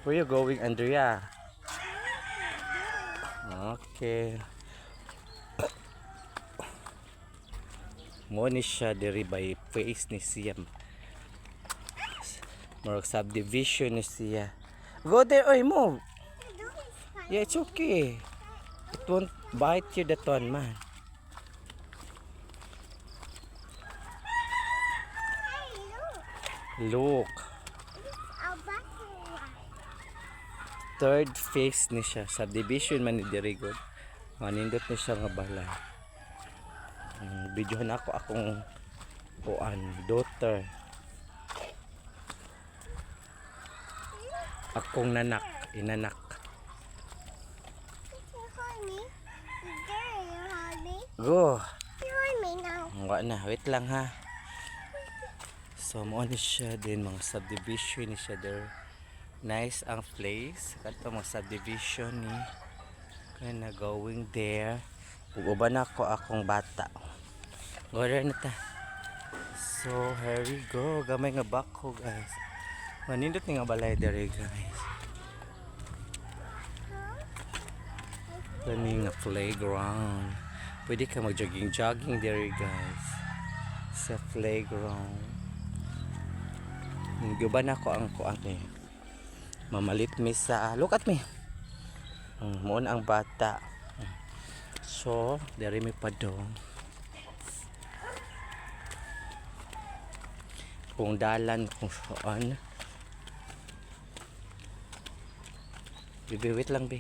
Where you going, Andrea? Okay. Mo ni siya diri by face ni siya. Marag subdivision ni siya. Go there, oy, move. Yeah, it's okay. It won't bite you that one, man. Look. Third phase ni siya. Subdivision man ni diri good. Manindot ni siya nga balay. Videohan ako akong daughter. Akong inanak. Go. Nga na, wait lang ha. So mo ni siya din mga subdivision ni siya there. Nice ang place. Kanto mga subdivision ni. Kaya na going there. Uban ako akong bata. Go there na ta. So here we go. Gamay nga bako guys. Manindot ni nga balay there guys. Kani nga playground. Pwede ka mag-jogging there guys. Sa playground. Guban ako ang kuan eh. Mamalit mi sa look at me. Moon ang bata. So, dere mi padong. Kung dalan kung saan. Bibi wait lang be.